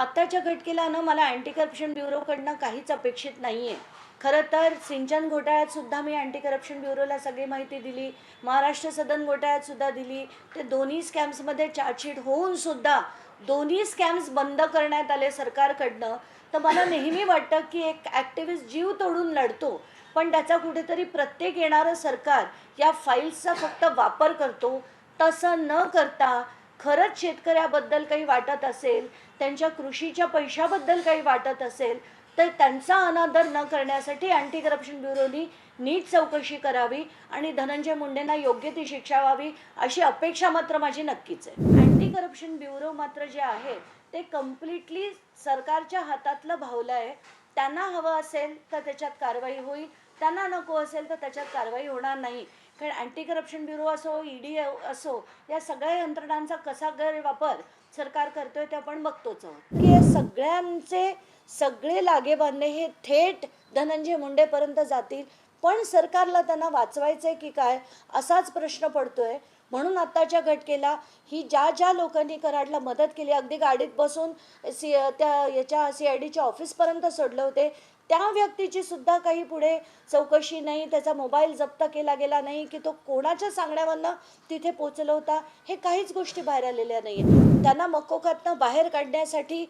आत्ताच्या घटकेला ना मला अँटी करप्शन ब्युरोकडनं काहीच अपेक्षित नाही आहे. खरं तर सिंचन घोटाळ्यात सुद्धा मी अँटी करप्शन ब्युरोला सगळी माहिती दिली. महाराष्ट्र सदन घोटाळ्यात सुद्धा दिली. ते दोन्ही स्कॅम्समध्ये चार्जशीट होऊन सुद्धा दोन्ही स्कॅम्स बंद करण्यात आले सरकारकडनं. तर मला नेहमी वाटतं की एक ॲक्टिव्हिस्ट जीव तोडून लढतो, पण त्याचा कुठेतरी प्रत्येक येणारं सरकार या फाईल्सचा फक्त वापर करतो. तसं न करता खरंच शेतकऱ्याबद्दल काही वाटत असेल, त्यांच्या कृषीच्या पैशाबद्दल काही वाटत असेल, तर त्यांचा अनादर न करण्यासाठी अँटी करप्शन ब्युरोनी नीट चौकशी करावी आणि धनंजय मुंडेंना योग्य ती शिक्षा व्हावी अशी अपेक्षा मात्र माझी नक्कीच आहे. अँटी करप्शन ब्युरो मात्र जे आहे ते कम्प्लिटली सरकारच्या हातातलं भावलं आहे. त्यांना हवं असेल तर त्याच्यात कारवाई होईल, त्यांना नको असेल तर त्याच्यात कारवाई होणार नाही. कारण अँटी करप्शन ब्युरो असो, ईडी असो, या सगळ्या यंत्रणांचा कसा गैरवापर सरकार करतोय ते आपण बघतोच आहोत की या सगळ्यांचे सगळे लागेबांधे हे थेट धनंजय मुंडेपर्यंत जातील. पण सरकारला त्यांना वाचवायचंय की काय असाच प्रश्न पडतोय. म्हणून आत्ताच्या घटकेला ही ज्या लोकांनी कराडला मदत केली, अगदी गाडीत बसून त्या याच्या CIDच्या ऑफिसपर्यंत सोडले होते, त्या व्यक्तीची सुद्धा काही पुढे चौकशी नाही. त्याचा मोबाईल जप्त केला गेला नाही की तो कोणाच्या सांगण्यावरनं तिथे पोचला होता, हे काहीच गोष्टी बाहेर आलेल्या नाही आहेत. त्यांना मकोकातनं बाहेर काढण्यासाठी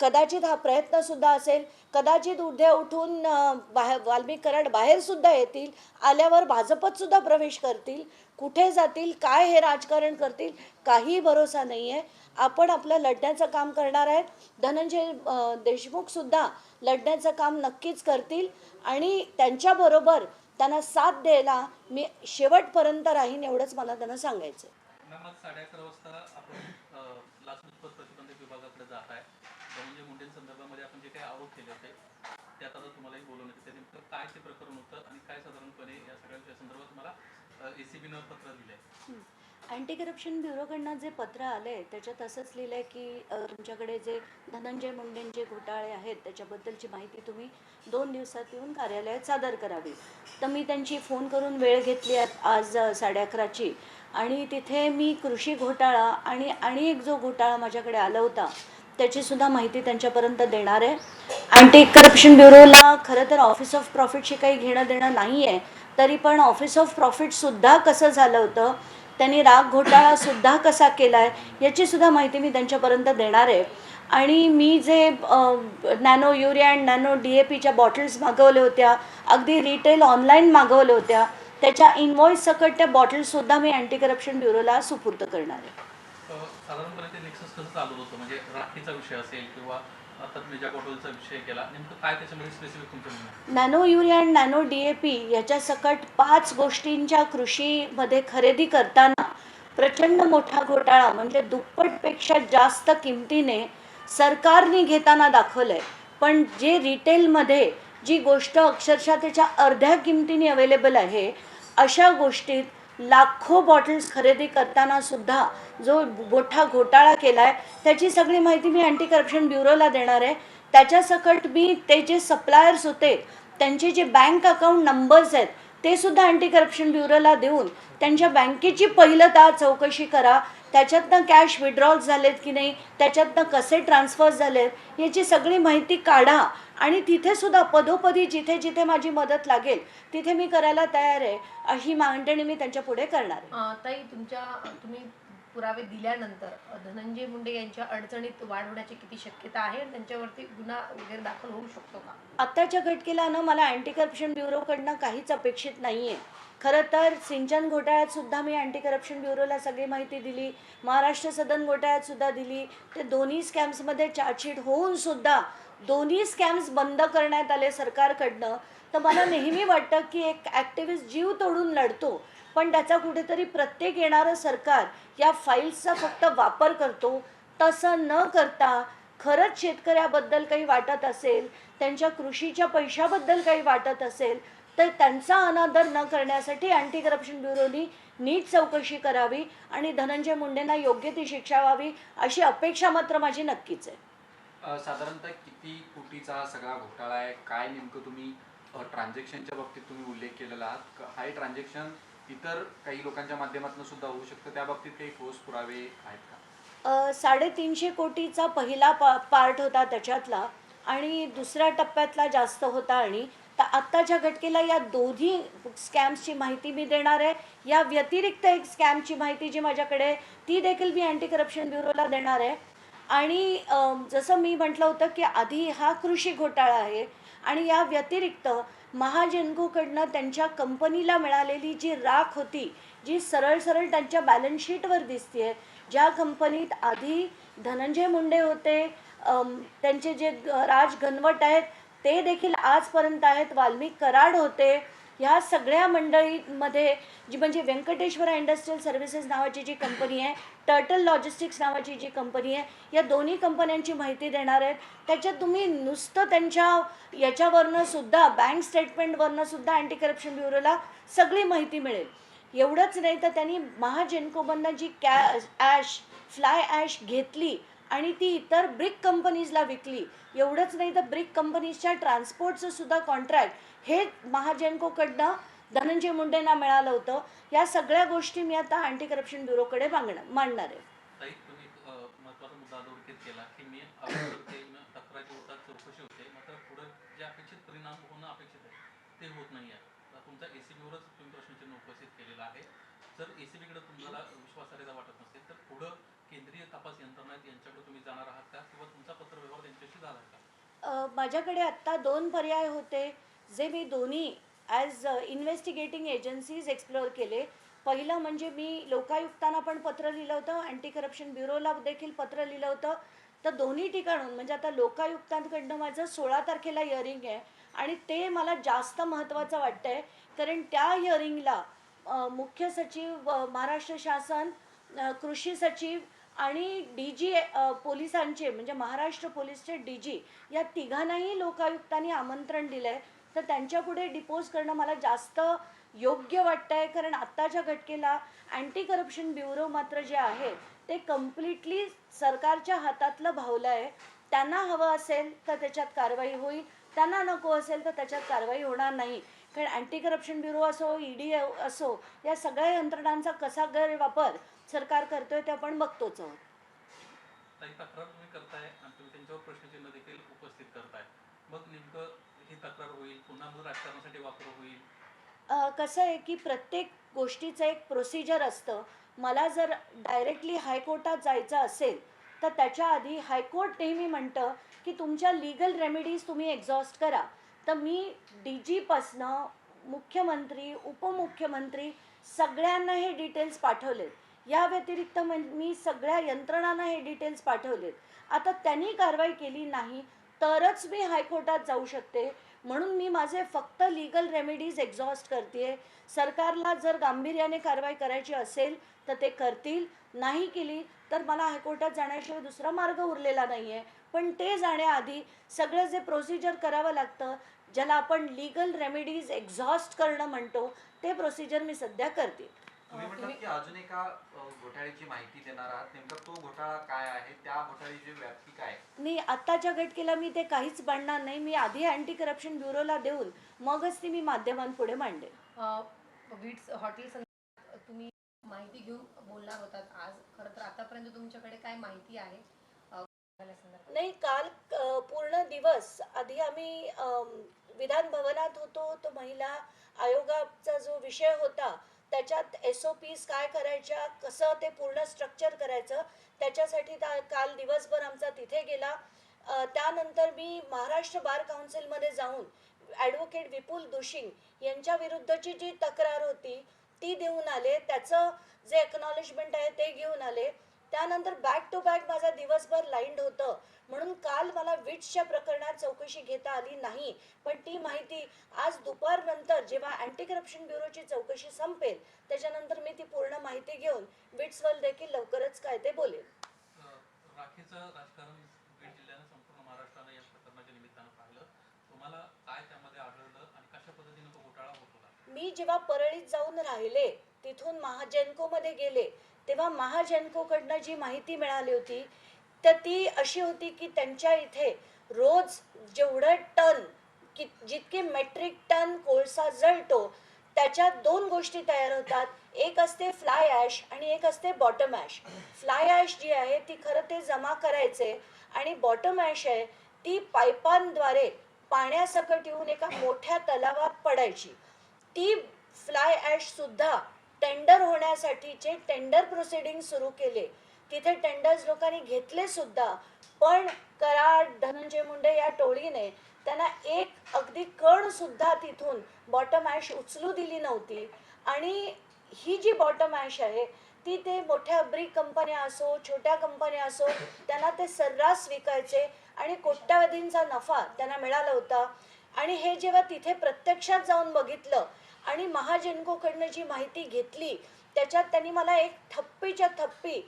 कदाचित हा प्रयत्नसुद्धा असेल. कदाचित उद्या उठून वाल्मिक कराड बाहेरसुद्धा येतील, आल्यावर भाजपतसुद्धा प्रवेश करतील. कुठे जातील, काय हे राजकारण करतील, काही भरोसा नाही आहे. आपण आपलं लढण्याचं काम करणार आहेत. धनंजय देशमुखसुद्धा लढण्याचं काम नक्कीच करतील आणि त्यांच्याबरोबर त्यांना साथ द्यायला मी शेवटपर्यंत राहीन, एवढंच मला त्यांना सांगायचं आहे. मॅम, आज 11:30 वाजता आपण लाचलुचपत प्रतिबंधक विभागाकडे जात आहे. धनंजय मुंडेंसंदर्भामध्ये आपण जे काही आरोप केले होते त्यात आता तुम्हालाही बोलवण्यात येते. नेमकं काय ते प्रकरण होतं आणि काय साधारणपणे या सगळ्या विषयासंदर्भात मला ACBनं पत्र दिलं आहे? अँटी करप्शन ब्युरोकडनं जे पत्र आलं आहे त्याच्यात असंच लिहिलं आहे की तुमच्याकडे जे धनंजय मुंडेंचे घोटाळे आहेत त्याच्याबद्दलची माहिती तुम्ही 2 दिवसात येऊन कार्यालयात सादर करावी. तर मी त्यांची फोन करून वेळ घेतली आज 11:30ची आणि तिथे मी कृषी घोटाळा आणि एक जो घोटाळा माझ्याकडे आला होता त्याचीसुद्धा माहिती त्यांच्यापर्यंत देणार आहे. अँटी करप्शन ब्युरोला खरं तर ऑफिस ऑफ प्रॉफिटशी काही घेणं देणं नाही आहे, तरी पण ऑफिस ऑफ प्रॉफिटसुद्धा कसं झालं होतं, त्यांनी राग घोटाळासुद्धा कसा केला आहे याचीसुद्धा माहिती मी त्यांच्यापर्यंत देणार आहे. आणि मी जे नॅनो युरिया अँड नॅनो DAPच्या बॉटल्स मागवल्या होत्या, अगदी रिटेल ऑनलाईन मागवल्या होत्या, त्याच्या इनवॉइस सकट त्या बॉटल्ससुद्धा मी अँटी करप्शन ब्युरोला सुपूर्द करणार आहे. साधारणपणे ते नेक्सस कसं चालू होतं, म्हणजे राखीचा विषय असेल किंवा आता तुम्ही ज्या बॉटलचा विषय केला, नेमकं काय त्याच्यामध्ये स्पेसिफिक तुमचं म्हणणं? Nano urea and nano DAP याच्या सकट 5 गोष्टींच्या कृषीमध्ये खरेदी करताना प्रचंड मोठा घोटाळा, म्हणजे दुप्पटपेक्षा जास्त किमतीने सरकारने घेताना दाखवलं आहे. पण जे रिटेलमध्ये जी गोष्ट अक्षरशः त्याच्या अर्ध्या किमतीने अवेलेबल आहे, अशा गोष्टीत लाखो बॉटल्स खरेदी करताना सुद्धा जो मोठा घोटाळा केला आहे त्याची सगळी माहिती मी अँटी करप्शन ब्युरोला देणार आहे. त्याच्यासकट मी ते जे सप्लायर्स होते त्यांचे जे बँक अकाउंट नंबर्स आहेत ते सुद्धा अँटी करप्शन ब्युरोला देऊन त्यांच्या बँकेची पहिलं चौकशी करा. त्याच्यातनं कॅश विड्रॉल्स झालेत की नाही, त्याच्यातनं कसे ट्रान्सफर्स झालेत याची सगळी माहिती काढा आणि तिथेसुद्धा पदोपदी जिथे जिथे माझी मदत लागेल तिथे मी करायला तयार आहे, अशी मांडणी मी त्यांच्या पुढे करणार आहे. ताई, तुम्ही पुरावे दिल्यानंतर धनंजय मुंडे यांच्या अडचणीत वाढ होण्याची किती शक्यता आहे आणि त्यांच्यावरती गुन्हा वगैरे दाखल होऊ शकतो का? आत्ताच्या घटकेला ना मला अँटी करप्शन ब्युरोकडनं काहीच अपेक्षित नाही आहे. खरं तर सिंचन घोटाळ्यात सुद्धा मी अँटी करप्शन ब्युरोला सगळी माहिती दिली. महाराष्ट्र सदन घोटाळ्यात सुद्धा दिली. ते दोन्ही स्कॅम्समध्ये चार्जशीट होऊन सुद्धा दोन्ही स्कॅम्स बंद करण्यात आले सरकारकडनं. तर मला नेहमी वाटतं की एक ॲक्टिव्हिस्ट जीव तोडून लढतो, पण त्याचा कुठेतरी प्रत्येक येणारं सरकार या फाईल्सचा फक्त वापर करतो. तसं न करता खरंच शेतकऱ्याबद्दल काही वाटत असेल, त्यांच्या कृषीच्या पैशाबद्दल काही वाटत असेल, तर त्यांचा अनादर न करण्यासाठी अँटी करप्शन ब्युरोनी नीट चौकशी करावी आणि धनंजय मुंडेंना योग्य ती शिक्षा व्हावी अशी अपेक्षा मात्र माझी नक्कीच आहे. साधारणतः किती कोटीचा हा सगळा घोटाळा आहे? काय नेमकं तुम्ही ट्रान्झॅक्शनच्या बाबतीत तुम्ही उल्लेख केलेला आहात? हा ट्रान्झॅक्शन इतर काही लोकांच्या माध्यमातून सुद्धा होऊ शकतं, त्या बाबतीत काही ठोस पुरावे आहेत का? 350 कोटीचा पहिला पार्ट होता त्याच्यातला आणि दुसऱ्या टप्प्यातला जास्त होता. आणि तर आत्ताच्या घटकेला या दोन्ही स्कॅम्सची माहिती मी देणार आहे. या व्यतिरिक्त एक स्कॅमची माहिती जी माझ्याकडे आहे ती देखील मी अँटी करप्शन ब्युरोला देणार आहे. आणि जसं मी म्हटलं होतं की आधी हा कृषी घोटाळा आहे आणि या व्यतिरिक्त महाजेनकोकडनं त्यांच्या कंपनीला मिळालेली जी राख होती, जी सरळ सरळ त्यांच्या बॅलन्स शीटवर दिसते, ज्या कंपनीत आधी धनंजय मुंडे होते, त्यांचे जे राज घनवट आहेत ते देखील आजपर्यंत आहेत, वाल्मिक कराड होते, ह्या सगळ्या मंडळींमध्ये जी म्हणजे व्यंकटेश्वरा इंडस्ट्रियल सर्व्हिसेस नावाची जी कंपनी आहे, टर्टल लॉजिस्टिक्स नावाची जी कंपनी आहे, या दोन्ही कंपन्यांची माहिती देणार आहेत. त्याच्यात तुम्ही नुसतं त्यांच्या याच्यावरनं सुद्धा बँक स्टेटमेंटवरनं सुद्धा अँटी करप्शन ब्युरोला सगळी माहिती मिळेल. एवढंच नाही तर त्यांनी महाजेनकोमधनं जी फ्लाय ॲश घेतली आणि ती इतर ब्रिक कंपनीजला विकली, एवढंच नाही तर ब्रिक कंपनीजच्या ट्रान्सपोर्टचं सुद्धा कॉन्ट्रॅक्ट हे महाजेनकोकडनं धनंजय मुंडेंना मिळालं होतं. या सगळ्या गोष्टी मी आता अँटी करप्शन ब्युरोकडे मांडणार आहे. ताई, तुम्ही महत्त्वाचा मुद्दा अधोरेखित केला की मी तक्रारी होतात, चौकशी होते, मात्र पुढे जे अपेक्षित परिणाम होणं अपेक्षित आहे ते होत नाही आहे. तुमचा एसीबीवरच तुम्ही प्रश्नचिन्ह उपस्थित केलेला आहे. जर एसीबीकडे तुम्हाला विश्वासार्हता वाटत नसेल तर पुढं केंद्रीय तपास यंत्रणा आहेत यांच्याकडे तुम्ही जाणार आहात का, किंवा तुमचा पत्रव्यवहार त्यांच्याशी झाला का? माझ्याकडे आत्ता 2 पर्याय होते जे मी दोन्ही ॲज इन्व्हेस्टिगेटिंग एजन्सीज एक्सप्लोअर केले. पहिलं म्हणजे मी लोकायुक्तांना पण पत्र लिहिलं होतं, अँटी करप्शन ब्युरोला देखील पत्र लिहिलं होतं. तर दोन्ही ठिकाणून म्हणजे आता लोकायुक्तांकडनं माझं 16 तारखेला हिअरिंग आहे आणि ते मला जास्त महत्त्वाचं वाटतं आहे, कारण त्या हिअरिंगला मुख्य सचिव, महाराष्ट्र शासन, कृषी सचिव आणि DG पोलिसांचे म्हणजे महाराष्ट्र पोलीसचे DG या तिघांनाही लोकायुक्तांनी आमंत्रण दिलं आहे. तर त्यांच्यापुढे डिपोज करणं मला जास्त योग्य वाटतं आहे, कारण आत्ताच्या घटकेला अँटी करप्शन ब्युरो मात्र जे आहे ते कम्प्लिटली सरकारच्या हातातलं भावलं आहे. त्यांना हवं असेल तर त्याच्यात कारवाई होईल, त्यांना नको असेल तर त्याच्यात कारवाई होणार नाही. कारण अँटी करप्शन ब्युरो असो, ED असो, या सगळ्या यंत्रणांचा कसा गैरवापर सरकार करतोय ते आपण बघतोच आहोत. ताई, तक्रार तुम्ही करताय आणि तुम्ही त्यांच्यावर प्रश्नचिन्ह देखील उपस्थित करताय. मग नेमकं ही तक्रार होईल, पुन्हा मग राजकारणासाठी वापर होईल? कसं आहे की प्रत्येक गोष्टीचं एक प्रोसिजर असतं. मला जर डायरेक्टली हायकोर्टात जायचं असेल तर त्याच्या आधी हायकोर्ट नेहमी म्हणतं की तुमच्या लीगल रेमेडीज तुम्ही एक्झॉस्ट करा. तर मी DG पासनं मुख्यमंत्री, उपमुख्यमंत्री सगळ्यांना हे डिटेल्स पाठवलेत. या व्यतिरिक्त मी सगळ्या यंत्रणांना हे डिटेल्स पाठवलेत. आता त्यांनी कारवाई केली नाही तरच मी हायकोर्टात जाऊ शकते. म्हणून मी माझे फक्त लीगल रेमेडीज एक्झॉस्ट करते. सरकारला जर गांभीर्याने कारवाई करायची असेल तर ते करतील, नाही केली तर मला हायकोर्टात जाण्याशिवाय दुसरा मार्ग उरलेला नाही आहे. पण ते जाण्याआधी सगळं जे प्रोसिजर करावं लागतं, ज्याला आपण लीगल रेमेडीज एक्झॉस्ट करणं म्हणतो, ते प्रोसिजर मी सध्या करते. तुम्ही म्हटलात की अजून एका घोटाळ्याची माहिती देणार आहात. नेमका तो घोटाळा काय आहे, त्या घोटाळ्याची व्याप्ती काय? नाही, आत्ताच्या घटकेला मी ते काहीच मांडणार नाही. मी आधी अँटी करप्शन ब्युरोला देऊन मगच ती मी माध्यमांपुढे मांडेल. विट्स हॉटेल तुम्ही माहिती घेऊन बोलणार होतात आज. खरं तर आतापर्यंत तुमच्याकडे काय माहिती आहे घोटाळ्यासंदर्भात? नाही, काल पूर्ण दिवस आधी आम्ही विधान भवनात होतो. तो महिला आयोगाचा जो विषय होता त्याच्यात SOPs काय करायच्या, कसं ते पूर्ण स्ट्रक्चर करायचं, त्याच्यासाठी काल दिवसभर आमचा तिथे गेला. त्यानंतर मी महाराष्ट्र बार काउन्सिलमध्ये जाऊन ॲडव्होकेट विपुल दुशिंग यांच्या विरुद्धची जी तक्रार होती ती देऊन आले. त्याचं जे एक्नॉलेजमेंट आहे ते घेऊन आले. त्यानंतर बॅक टू बॅक माझा दिवसभर लाईन्ड होतं, म्हणून काल मला विट्सच्या प्रकरणात चौकशी घेता आली नाही. पण ती माहिती आज दुपारनंतर जेव्हा अँटी करप्शन ब्युरोची चौकशी संपेल त्याच्यानंतर मी ती पूर्ण माहिती घेऊन विट्सवर देखील लवकरच काय ते बोलेल. राखीचं राजकारण बीड जिल्ह्यानं संपूर्ण महाराष्ट्रानं या प्रकरणाच्या निमित्तानं पाहिलं. तुम्हाला काय त्यामध्ये आढळलं आणि कशा पद्धतीनं तो घोटाळा होत होता? मी जेव्हा परळीत जाऊन राहिले, तिथून महाजेनकोमध्ये गेले, तेव्हा महाजेनकोकडनं जी माहिती मिळाली होती तर ती अशी होती की त्यांच्या इथे रोज जेवढं टन, जितके मेट्रिक टन कोळसा जळतो त्याच्यात दोन गोष्टी तयार होतात. एक असते फ्लाय ॲश आणि एक असते बॉटम ॲश. फ्लाय ॲश जी आहे ती खरं ते जमा करायचे आणि बॉटम ॲश आहे ती पाईपांद्वारे पाण्यासकट येऊन एका मोठ्या तलावात पडायची. ती फ्लाय ॲशसुद्धा टेंडर होण्यासाठीचे टेंडर प्रोसिडिंग सुरू केले. तिथे टेंडर्स लोकांनी घेतले सुद्धा, पण कराड धनंजय मुंडे या टोळीने त्यांना एक अगदी कण सुद्धा तिथून बॉटम ॲश उचलू दिली नव्हती. आणि ही जी बॉटम ॲश आहे ती ते मोठ्या ब्रिक कंपन्या असो छोट्या कंपन्या असो त्यांना ते सर्रास विकायचे आणि कोट्यावधींचा नफा त्यांना मिळाला होता. आणि हे जेव्हा तिथे प्रत्यक्षात जाऊन बघितलं आणि महाजेनकोकडनं जी माहिती घेतली त्याच्यात त्यांनी मला एक थप्पीच्या थप्पी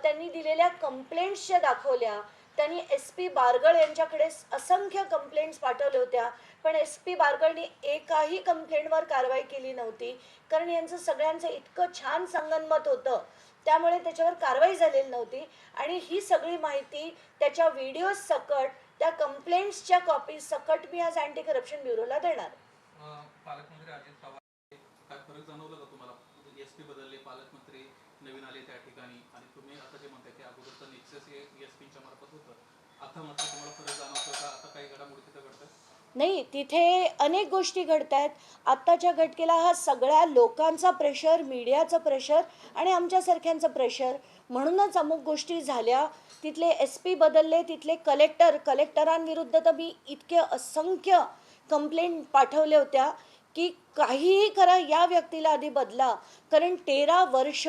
त्यांनी दिलेल्या कंप्लेंट्सच्या दाखवल्या. त्यांनी SP बारगळ यांच्याकडे असंख्य कंप्लेंट्स पाठवल्या होत्या, पण SP बारगळनी एकाही कंप्लेंटवर कारवाई केली नव्हती, कारण यांचं सगळ्यांचं इतकं छान संगनमत होतं त्यामुळे त्याच्यावर कारवाई झालेली नव्हती. आणि ही सगळी माहिती त्याच्या व्हिडिओज सकट त्या कंप्लेंट्सच्या कॉपी सकट मी आज अँटी करप्शन ब्युरोला देणार. पालकमंत्री अजित पवार काय फरक जाणवलं का तुम्हाला? SP बदलले, पालकमंत्री नवीन आले त्या ठिकाणी आणि तुम्ही आता जे म्हणताय की अगोदरचं नेक्सस हे SP मार्फत होतं, आता मात्र तुम्हाला फरक जाणवतो का? आता काही घडामोडी तिथं घडतात? नाही, तिथे अनेक गोष्टी घडत आहेत. आत्ताच्या घटकेला हा सगळ्या लोकांचा प्रेशर, मीडियाचं प्रेशर आणि आमच्यासारख्यांचं प्रेशर म्हणूनच अमुक गोष्टी झाल्या. तिथले SP बदलले, तिथले कलेक्टरांविरुद्ध तर मी इतके असंख्य कंप्लेंट पाठवल्या होत्या की काहीही करा, या व्यक्तीला आधी बदला. कारण 13 वर्ष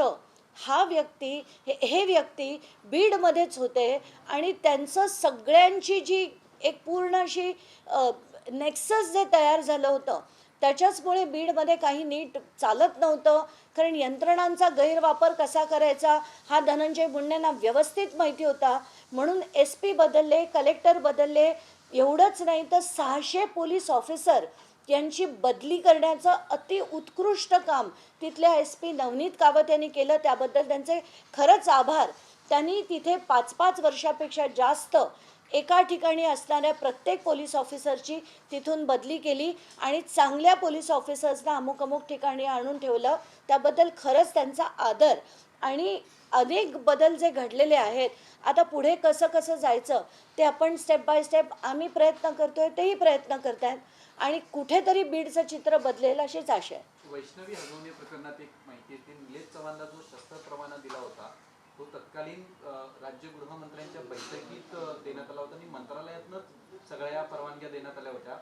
हे व्यक्ती बीडमध्येच होते आणि त्यांचं सगळ्यांची जी एक पूर्ण अशी नेक्सस जे तयार झालं होतं त्याच्याचमुळे बीडमध्ये काही नीट चालत नव्हतं. कारण यंत्रणांचा गैरवापर कसा करायचा हा धनंजय मुंडेंना व्यवस्थित माहिती होता. म्हणून SP बदलले, कलेक्टर बदलले. एवढंच नाही तर 600 पोलीस ऑफिसर यांची बदली करण्याचं अति उत्कृष्ट काम तिथल्या SP नवनीत कावत यांनी केलं. त्याबद्दल त्यांचे खरंच आभार. त्यांनी तिथे 5-5 वर्षापेक्षा जास्त एका ठिकाणी असणाऱ्या प्रत्येक पोलीस ऑफिसरची तिथून बदली केली आणि चांगल्या पोलीस ऑफिसर्सना अमुक ठिकाणी आणून ठेवलं. त्याबद्दल खरंच त्यांचा आदर. आणि अनेक बदल जे घडलेले आहेत, आता पुढे कसं कसं जायचं ते आपण स्टेप बाय स्टेप आम्ही प्रयत्न करतोय, तेही प्रयत्न करत आहेत आणि कुठेतरी बीडचं चित्र बदलेल अशीच आशा आहे. वैष्णवी हगवणे प्रकरणात एक माहिती येते, निलेश चव्हाणला जो शस्त्र परवाना दिला होता तो तत्कालीन राज्य गृहमंत्र्यांच्या बैठकीत देण्यात आला होता आणि मंत्रालयातूनच सगळ्या या परवानग्या देण्यात आल्या होत्या.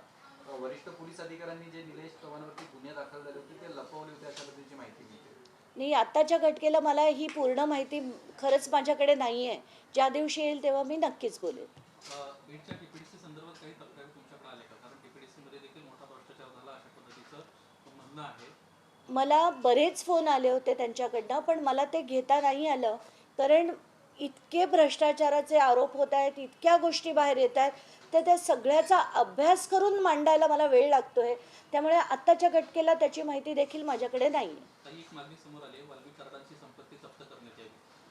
वरिष्ठ पोलीस अधिकाऱ्यांनी जे निलेश चव्हाणवरती गुन्हे दाखल झाले होते ते लपवले होते अशा पद्धतीची माहिती मिळते. नाही, आत्ताच्या घटकेला मला ही पूर्ण माहिती खरंच माझ्याकडे नाही आहे. ज्या दिवशी येईल तेव्हा मी नक्कीच बोलेन. बीडच्या TPDC संदर्भात काही तक्रारी तुमच्याकडे आले का? कारण TPDC मध्ये देखील मोठा भ्रष्टाचार झाला अशा पद्धतीचं म्हणणं आहे. मला बरेच फोन आले होते त्यांच्याकडनं, पण मला ते घेता नाही आलं. कारण इतके भ्रष्टाचाराचे आरोप होत आहेत, इतक्या गोष्टी बाहेर येत आहेत, तर त्या सगळ्याचा अभ्यास करून मांडायला मला वेळ लागतोय. त्यामुळे आत्ताच्या घटकेला त्याची माहिती देखील माझ्याकडे नाही आहे. काही एक मागणी समोर आली, वाल्मिक कराडांची संपत्ती जप्त करण्यात यावी.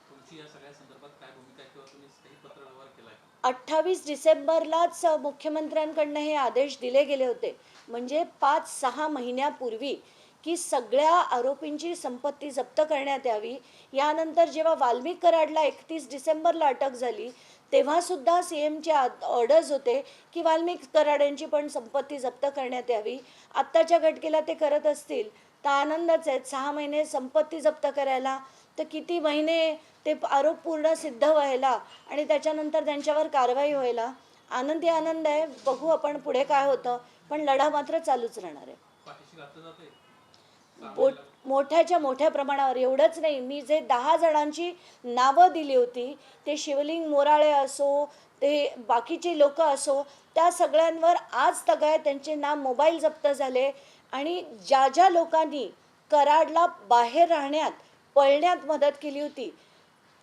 तुमची या सगळ्या संदर्भात काय भूमिका आहे किंवा तुम्ही काही पत्रव्यवहार केलाय? 28 डिसेंबरलाच मुख्यमंत्र्यांकडनं हे आदेश दिले गेले होते, म्हणजे 5-6 महिन्यापूर्वी, की सगळ्या आरोपींची संपत्ती जप्त करण्यात यावी. यानंतर जेव्हा वाल्मिक कराडला 31 डिसेंबरला अटक झाली तेव्हासुद्धा CMचे ऑर्डर्स होते की वाल्मिक कराड यांची पण संपत्ती जप्त करण्यात यावी. आत्ताच्या घटकेला ते करत असतील तर आनंदच आहे. 6 महिने संपत्ती जप्त करायला, तर किती महिने ते आरोप पूर्ण सिद्ध व्हायला आणि त्याच्यानंतर त्यांच्यावर कारवाई व्हायला. आनंद आहे. बघू आपण पुढे काय होतं, पण लढा मात्र चालूच राहणार आहे. पाठीशी घातलं जाते मोठ्याच्या मोठ्या प्रमाणावर. एवढंच नाही, मी जे 10 जणांची नावं दिली होती, ते शिवलिंग मोराळे असो, ते बाकीचे लोक असो, त्या सगळ्यांवर आज तगाय त्यांचे नाव मोबाईल जप्त झाले. आणि ज्या ज्या लोकांनी कराडला बाहेर राहण्यात पळण्यात मदत केली होती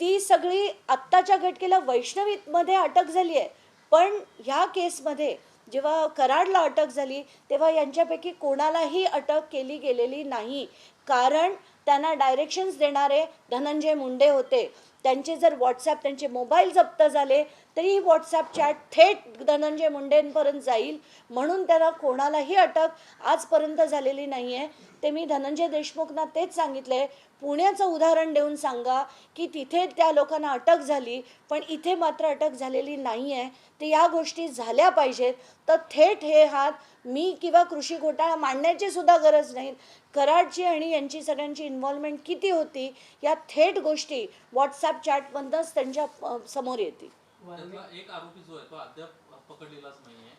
ती सगळी आत्ताच्या घटकेला वैष्णवीमध्ये अटक झाली आहे. पण ह्या केसमध्ये जेव्हा कराडला अटक झाली तेव्हा यांच्यापैकी कोणालाही अटक केली गेलेली नाही. कारण त्यांना डायरेक्शन्स देणारे धनंजय मुंडे होते. त्यांचे जर व्हॉट्सॲप, त्यांचे मोबाईल जप्त झाले तरी व्हॉट्सॲप चॅट थेट धनंजय मुंडेंपर्यंत जाईल, म्हणून त्यांना कोणालाही अटक आजपर्यंत झालेली नाही आहे. ते मी धनंजय देशमुखना तेच सांगितलं पुण्याचं उदाहरण देऊन सांगा की तिथे त्या लोकांना अटक झाली पण इथे मात्र अटक झालेली नाही आहे. तर या गोष्टी झाल्या पाहिजेत. तर थेट हे हात मी किंवा कृषी घोटाळा मांडण्याची सुद्धा गरज नाही. कराडची आणि यांची सगळ्यांची इन्व्हॉल्वमेंट किती होती या थेट गोष्टी व्हॉट्सॲप चॅटमधनंच त्यांच्या समोर येतील. त्यातला एक आरोपी जो आहे तो अद्याप पकडलेलाच नाहीये.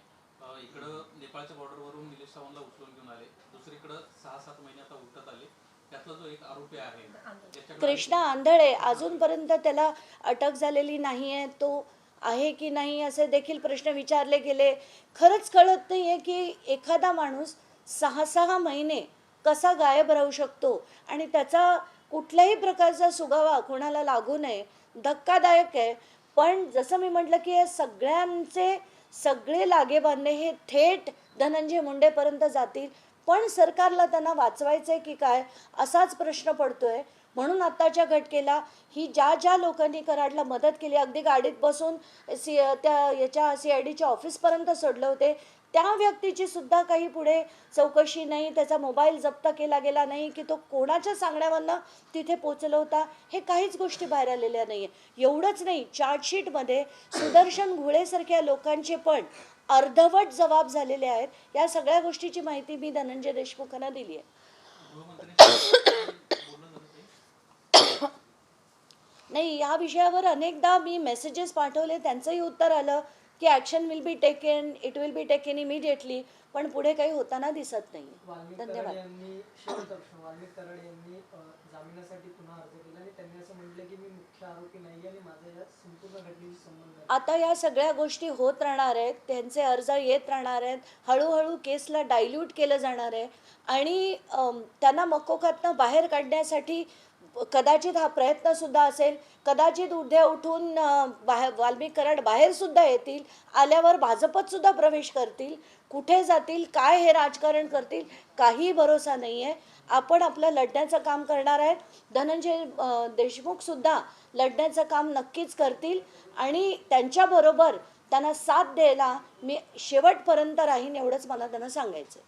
इकडं नेपाळच्या बॉर्डरवरून निलेश चव्हाणला उचलून घेऊन आले, दुसरीकडं 6-7 महिने आता उलटत आले. त्यातला जो एक आरोपी आहे त्याच्याकडे कृष्णा आंधळे अजूनपर्यंत त्याला अटक झालेली नाही आहे. तो आहे की नाही असे देखील प्रश्न विचारले गेले. खरंच कळत नाही आहे की एखादा माणूस 6-6 महिने कसा गायब राहू शकतो आणि त्याचा कुठल्याही प्रकारचा सुगावा कोणाला लागू नये. धक्कादायक आहे. पण जसं मी म्हटलं की हे सगळ्यांचे सगळे लागेबांधे हे थेट धनंजय मुंडेपर्यंत जातील. पण सरकारला त्यांना वाचवायचं आहे की काय असाच प्रश्न पडतोय. म्हणून आत्ताच्या घटनेला ही ज्या लोकांनी कराडला मदत केली, अगदी गाडीत बसून त्या याच्या CIDच्या ऑफिसपर्यंत सोडलं होते, त्या व्यक्तीची सुद्धा काही पुढे चौकशी नाही. त्याचा मोबाईल जप्त केला गेला नाही की तो कोणाच्या सांगण्यावरनं तिथे पोचला होता, हे काहीच गोष्टी बाहेर आलेल्या नाही आहे. एवढंच नाही, चार्जशीटमध्ये सुदर्शन घुळेसारख्या लोकांचे पण अर्धवट जबाब झालेले आहेत. या सगळ्या गोष्टीची माहिती मी धनंजय देशमुखांना दिली आहे. नाही, या विषयावर अनेकदा मी मेसेजेस पाठवले, त्यांचंही उत्तर आलं की action will be taken, it will be taken immediately. पण पुढे काही होताना दिसत नाही. धन्यवाद. वाल्मिक कराड यांनी जामिनासाठी पुन्हा अर्ज केला आणि त्यांनी असं म्हटलं की मी मुख्य आरोपी नाही आणि माझा या संपूर्ण घटनेशी संबंध आहे. आता या सगळ्या गोष्टी होत राहणार आहेत, त्यांचे अर्ज येत राहणार आहेत, हळूहळू केसला डायल्यूट केलं जाणार आहे आणि त्यांना मकोकातनं बाहेर काढण्यासाठी कदाचित हा प्रयत्नसुद्धा असेल. कदाचित उद्या उठून वाल्मिक कराड बाहेरसुद्धा येतील, आल्यावर भाजपत सुद्धा प्रवेश करतील. कुठे जातील, काय हे राजकारण करतील, काही भरोसा नाही आहे. आपण आपलं लढण्याचं काम करणार आहेत. धनंजय देशमुखसुद्धा लढण्याचं काम नक्कीच करतील आणि त्यांच्याबरोबर त्यांना साथ द्यायला मी शेवटपर्यंत राहीन, एवढंच मला त्यांना सांगायचं आहे.